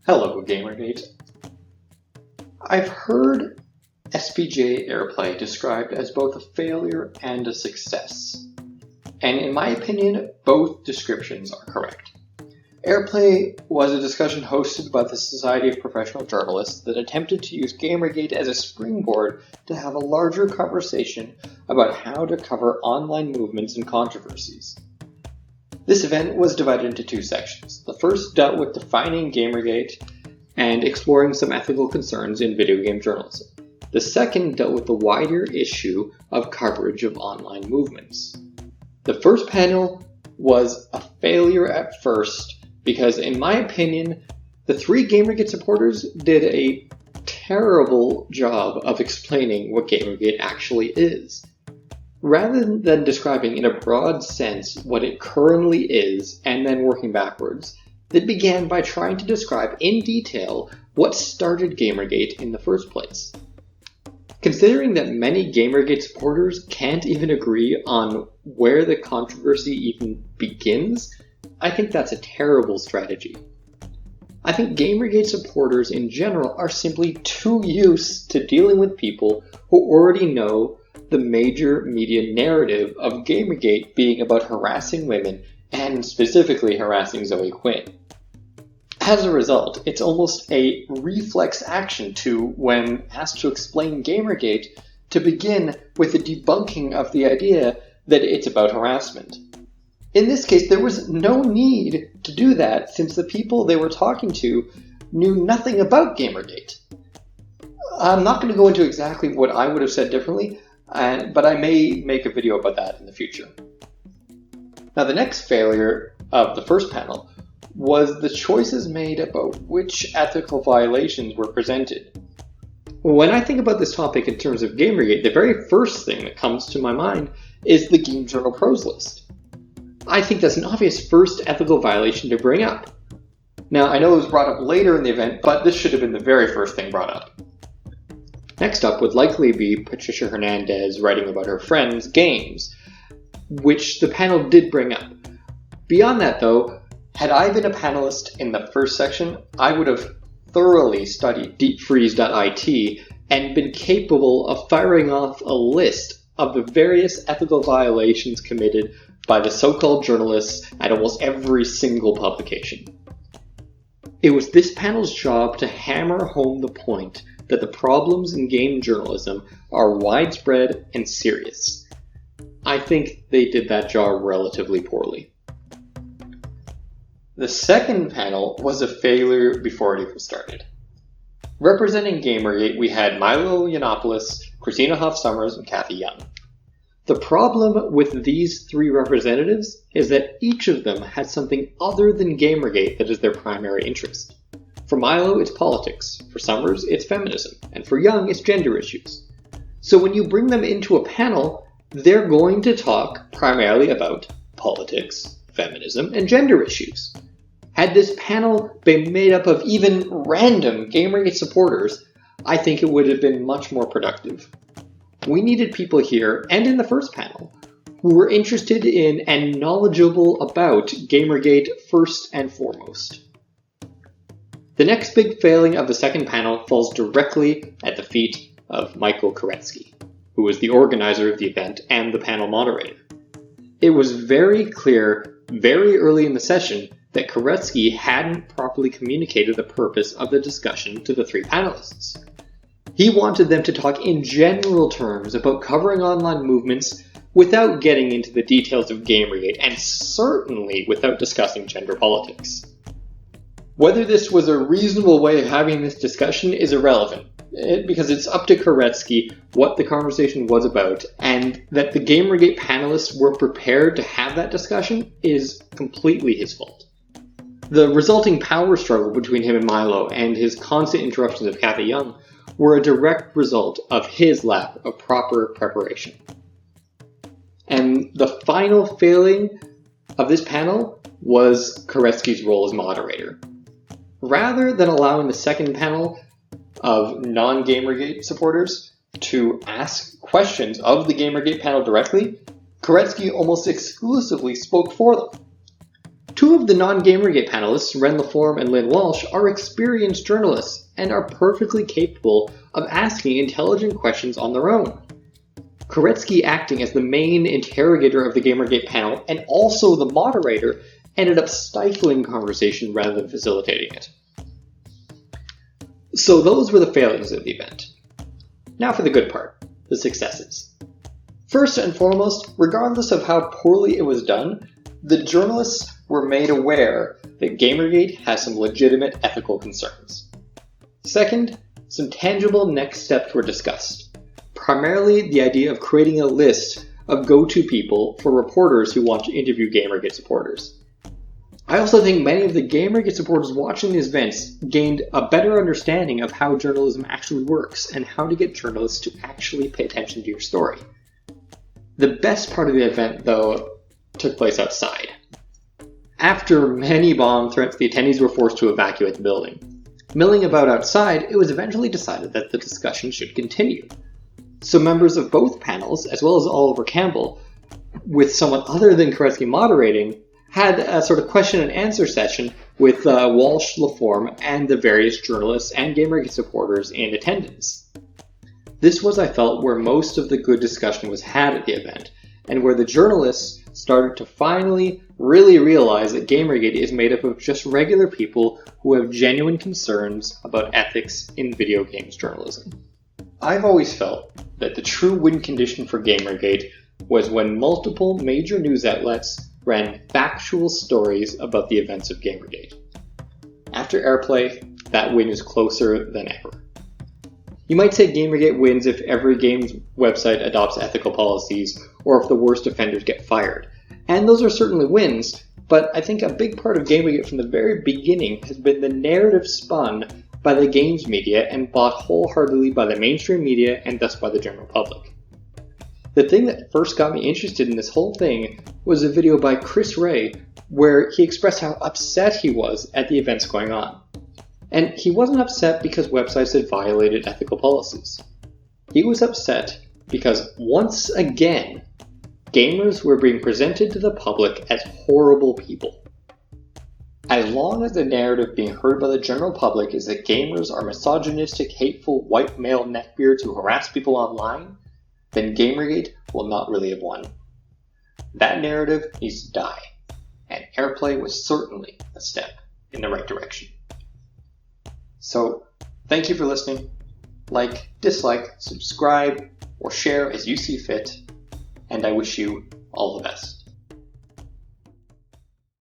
Hello, Gamergate. I've heard SPJAirplay described as both a failure and a success. And in my opinion, both descriptions are correct. Airplay was a discussion hosted by the Society of Professional Journalists that attempted to use Gamergate as a springboard to have a larger conversation about how to cover online movements and controversies. This event was divided into two sections. The first dealt with defining Gamergate and exploring some ethical concerns in video game journalism. The second dealt with the wider issue of coverage of online movements. The first panel was a failure at first because, in my opinion, the three Gamergate supporters did a terrible job of explaining what Gamergate actually is. Rather than describing in a broad sense what it currently is and then working backwards, they began by trying to describe in detail what started Gamergate in the first place. Considering that many Gamergate supporters can't even agree on where the controversy even begins, I think that's a terrible strategy. I think Gamergate supporters in general are simply too used to dealing with people who already know the major media narrative of Gamergate being about harassing women and specifically harassing Zoe Quinn. As a result, it's almost a reflex action to, when asked to explain Gamergate, to begin with the debunking of the idea that it's about harassment. In this case, there was no need to do that since the people they were talking to knew nothing about Gamergate. I'm not going to go into exactly what I would have said differently, but I may make a video about that in the future. Now, the next failure of the first panel was the choices made about which ethical violations were presented. When I think about this topic in terms of Gamergate, the very first thing that comes to my mind is the Game Journal Pros list. I think that's an obvious first ethical violation to bring up. Now, I know it was brought up later in the event, but this should have been the very first thing brought up. Next up would likely be Patricia Hernandez writing about her friends' games, which the panel did bring up. Beyond that, though, had I been a panelist in the first section, I would have thoroughly studied deepfreeze.it and been capable of firing off a list of the various ethical violations committed by the so-called journalists at almost every single publication. It was this panel's job to hammer home the point that the problems in game journalism are widespread and serious. I think they did that job relatively poorly. The second panel was a failure before it even started. Representing Gamergate, we had Milo Yiannopoulos, Christina Hoff Sommers, and Kathy Young. The problem with these three representatives is that each of them had something other than Gamergate that is their primary interest. For Milo, it's politics. For Sommers, it's feminism. And for Young, it's gender issues. So when you bring them into a panel, they're going to talk primarily about politics, feminism, and gender issues. Had this panel been made up of even random Gamergate supporters, I think it would have been much more productive. We needed people here, and in the first panel, who were interested in and knowledgeable about Gamergate first and foremost. The next big failing of the second panel falls directly at the feet of Michael Koretsky, who was the organizer of the event and the panel moderator. It was very clear very early in the session that Koretsky hadn't properly communicated the purpose of the discussion to the three panelists. He wanted them to talk in general terms about covering online movements without getting into the details of Gamergate, and certainly without discussing gender politics. Whether this was a reasonable way of having this discussion is irrelevant, because it's up to Koretsky what the conversation was about, and that the Gamergate panelists were prepared to have that discussion is completely his fault. The resulting power struggle between him and Milo, and his constant interruptions of Kathy Young, were a direct result of his lack of proper preparation. And the final failing of this panel was Koretsky's role as moderator. Rather than allowing the second panel of non-Gamergate supporters to ask questions of the Gamergate panel directly, Koretsky almost exclusively spoke for them. To of the non-Gamergate panelists, Ren LaForme and Lynn Walsh, are experienced journalists and are perfectly capable of asking intelligent questions on their own. Koretsky, acting as the main interrogator of the Gamergate panel and also the moderator, ended up stifling conversation rather than facilitating it. So those were the failings of the event. Now for the good part, the successes. First and foremost, regardless of how poorly it was done, the journalists were made aware that Gamergate has some legitimate ethical concerns. Second, some tangible next steps were discussed, primarily the idea of creating a list of go-to people for reporters who want to interview Gamergate supporters. I also think many of the Gamergate supporters watching these events gained a better understanding of how journalism actually works and how to get journalists to actually pay attention to your story. The best part of the event, though, took place outside. After many bomb threats, the attendees were forced to evacuate the building. Milling about outside, it was eventually decided that the discussion should continue. So members of both panels, as well as Oliver Campbell, with someone other than Koretsky moderating, had a sort of question and answer session with Walsh, LaForme, and the various journalists and Gamergate supporters in attendance. This was, I felt, where most of the good discussion was had at the event, and where the journalists started to finally really realize that Gamergate is made up of just regular people who have genuine concerns about ethics in video games journalism. I've always felt that the true win condition for Gamergate was when multiple major news outlets ran factual stories about the events of Gamergate. After AirPlay, that win is closer than ever. You might say Gamergate wins if every game's website adopts ethical policies, or if the worst offenders get fired. And those are certainly wins, but I think a big part of Gamergate from the very beginning has been the narrative spun by the games media and bought wholeheartedly by the mainstream media and thus by the general public. The thing that first got me interested in this whole thing was a video by Chris Ray where he expressed how upset he was at the events going on. And he wasn't upset because websites had violated ethical policies. He was upset because, once again, gamers were being presented to the public as horrible people. As long as the narrative being heard by the general public is that gamers are misogynistic, hateful, white male neckbeards who harass people online, then Gamergate will not really have won. That narrative needs to die, and AirPlay was certainly a step in the right direction. So, thank you for listening. Like, dislike, subscribe, or share as you see fit, and I wish you all the best.